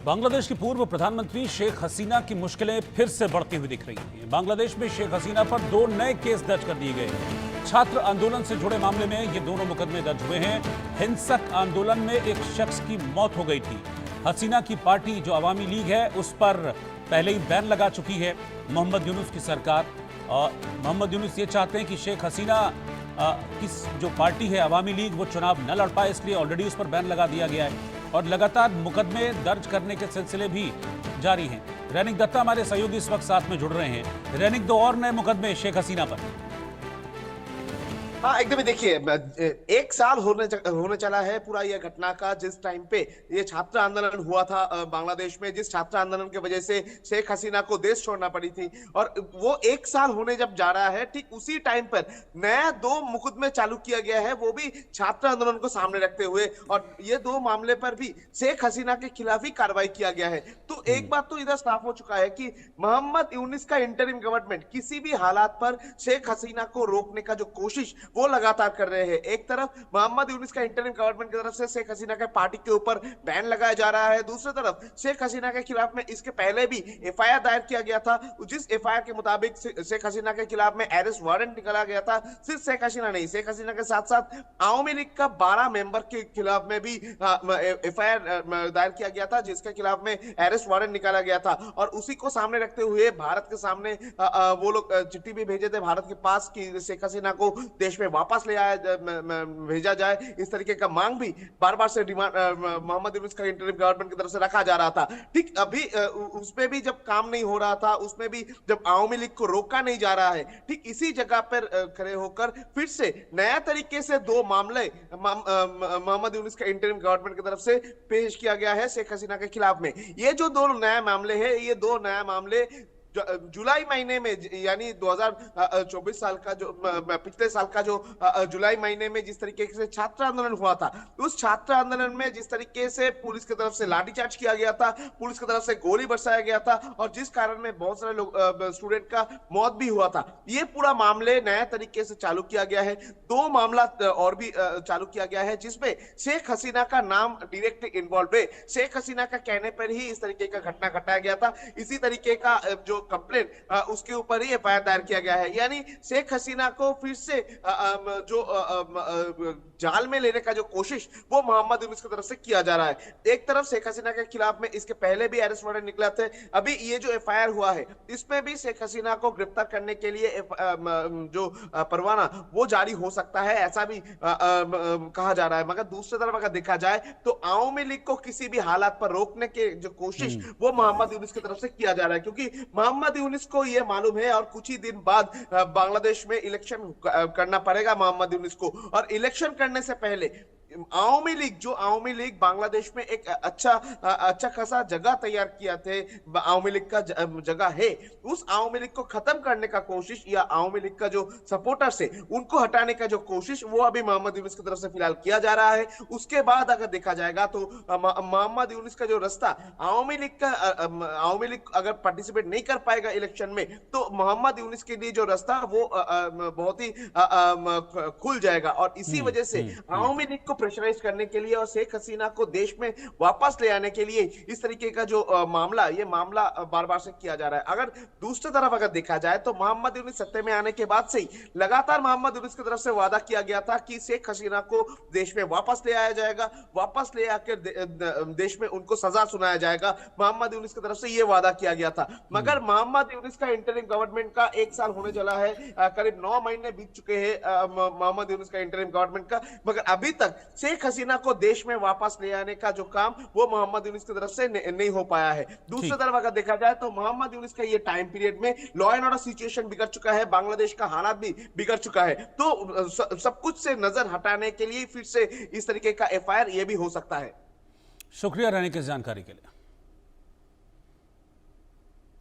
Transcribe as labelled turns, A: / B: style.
A: बांग्लादेश की पूर्व प्रधानमंत्री शेख हसीना की मुश्किलें फिर से बढ़ती हुई दिख रही हैं। बांग्लादेश में शेख हसीना पर 2 नए केस दर्ज कर दिए गए हैं। छात्र आंदोलन से जुड़े मामले में ये दोनों मुकदमे दर्ज हुए हैं। हिंसक आंदोलन में एक शख्स की मौत हो गई थी। हसीना की पार्टी जो अवामी लीग है उस पर पहले ही बैन लगा चुकी है मोहम्मद यूनुस की सरकार। और मोहम्मद यूनुस ये चाहते हैं कि शेख हसीना की जो पार्टी है अवामी लीग वो चुनाव न लड़ पाए, इसलिए ऑलरेडी उस पर बैन लगा दिया गया है और लगातार मुकदमे दर्ज करने के सिलसिले भी जारी हैं। रैनिक दत्ता हमारे सहयोगी इस वक्त साथ में जुड़ रहे हैं। रैनिक, 2 और नए मुकदमे शेख हसीना पर।
B: हाँ, एकदम देखिए, 1 साल होने चला है पूरा यह घटना का, जिस टाइम पे ये छात्र आंदोलन हुआ था बांग्लादेश में, जिस छात्र आंदोलन की वजह से शेख हसीना को देश छोड़ना पड़ी थी। और वो 1 साल होने जब जा रहा है, ठीक उसी टाइम पर नया 2 मुकदमे चालू किया गया है, वो भी छात्र आंदोलन को सामने रखते हुए। और ये 2 मामले पर भी शेख हसीना के खिलाफ ही कार्रवाई किया गया है। तो एक बात तो इधर साफ हो चुका है कि मोहम्मद यूनुस का इंटरिम गवर्नमेंट किसी भी हालात पर शेख हसीना को रोकने का जो कोशिश वो लगातार कर रहे हैं। एक तरफ मोहम्मद यूनुस का इंटरिम गवर्नमेंट की तरफ से शेख हसीना के पार्टी के ऊपर बैन लगाया जा रहा है, दूसरी तरफ शेख हसीना के खिलाफ में इसके पहले भी एफआईआर दायर किया गया था, जिस एफआईआर के मुताबिक शेख हसीना के खिलाफ में अरेस्ट वारंट निकाला गया था। सिर्फ शेख हसीना नहीं, शेख हसीना के साथ साथ अवामी लीग का 12 मेंबर के खिलाफ में भी एफआईआर दायर किया गया था, जिसके खिलाफ में अरेस्ट वारंट निकाला गया था। और उसी को सामने रखते हुए भारत के सामने वो लोग चिट्ठी भी भेजे थे भारत के पास कि शेख हसीना को देश में वापस ले आया भेजा जाए। इस तरीके का मांग भी बार बार से डिमांड मोहम्मद यूनुस का इंटरिम गवर्नमेंट की तरफ से रखा जा रहा था। ठीक अभी उसमें भी जब काम नहीं हो रहा था, उसमें भी जब अवामी लीग को रोका नहीं जा रहा है, ठीक इसी जगह पर खड़े होकर फिर से नया तरीके से 2 मामले मोहम्मद यूनुस का इंटरिम गवर्नमेंट की तरफ से पेश किया गया है शेख हसीना के खिलाफ में। ये जो 2 नए मामले हैं, ये 2 नए मामले जुलाई महीने में, यानी 2024 साल का जो पिछले साल का जो जुलाई महीने में जिस तरीके से छात्र आंदोलन हुआ था, उस छात्र आंदोलन में जिस तरीके से पुलिस की तरफ से लाठीचार्ज किया गया था, पुलिस की तरफ से गोली बरसाया गया था और जिस कारण में बहुत सारे लोग स्टूडेंट का मौत भी हुआ था, ये पूरा मामले नया तरीके से चालू किया गया है। 2 मामला और भी चालू किया गया है जिसमें शेख हसीना का नाम डायरेक्टली इन्वॉल्व है। शेख हसीना का कहने पर ही इस तरीके का घटना घटाया गया था। इसी तरीके का जो कंप्लेंट उसके ऊपर ही एफआईआर दायर किया गया है। यानी शेख हसीना को फिर से जो जाल में लेने का जो कोशिश वो मोहम्मद यूनुस की तरफ से किया जा रहा है। एक तरफ शेख हसीना के खिलाफ में इसके पहले भी अरेस्ट वारंट निकला थे, अभी ये जो एफआईआर हुआ है इसमें भी शेख हसीना को गिरफ्तार करने के लिए जो परवाना वो जारी हो सकता है, ऐसा भी कहा जा रहा है। मगर दूसरी तरफ अगर देखा जाए तो अवामी लीग को किसी भी हालात पर रोकने के जो कोशिश वो मोहम्मद यूनुस की तरफ से किया जा रहा है, क्योंकि मोहम्मद यूनुस को यह मालूम है और कुछ ही दिन बाद बांग्लादेश में इलेक्शन करना पड़ेगा मोहम्मद यूनुस को। और इलेक्शन करने से पहले अवामी लीग बांग्लादेश में एक अच्छा खासा जगह तैयार किया थे, अवामी लीग का जगह है, उस अवामी लीग को खत्म करने का कोशिश या अवामी लीग का जो सपोर्टर्स है उनको हटाने का जो कोशिश वो अभी मोहम्मद यूनुस की तरफ से फिलहाल किया जा रहा है। उसके बाद अगर देखा जाएगा तो मोहम्मद यूनुस का जो रास्ता अवामी लीग अगर पार्टिसिपेट नहीं कर पाएगा इलेक्शन में, तो मोहम्मद यूनुस के लिए जो रास्ता वो बहुत ही खुल जाएगा। और इसी वजह से अवामी लीग को प्रेशराइज करने के लिए और शेख हसीना को देश में वापस ले आने के लिए इस तरीके का जो ये मामला बार बार से किया जा रहा है। अगर दूसरी तरफ अगर देखा जाए तो मोहम्मद यूनुस सत्ते में आने के बाद से ही लगातार मोहम्मद यूनुस की तरफ से वादा किया गया था कि शेख हसीना को देश में वापस ले आया जाएगा, वापस ले आकर देश में उनको सजा सुनाया जाएगा। मोहम्मद यूनुस की तरफ से यह वादा किया गया था। मगर मोहम्मद यूनुस का इंटरिम गवर्नमेंट का 1 साल होने चला है, करीब 9 महीने बीत चुके हैं मोहम्मद यूनुस का इंटरिम गवर्नमेंट का, मगर अभी तक शेख हसीना को देश में वापस ले आने का जो काम वो मोहम्मद यूनुस की तरफ से नहीं हो पाया है। दूसरी तरफ अगर देखा जाए तो मोहम्मद यूनुस का ये टाइम पीरियड में लॉ एंड ऑर्डर सिचुएशन बिगड़ चुका है, बांग्लादेश का हालात भी बिगड़ चुका है, तो सब कुछ से नजर हटाने के लिए फिर से इस तरीके का एफआईआर ये भी हो सकता है।
A: शुक्रिया रहने की जानकारी के लिए।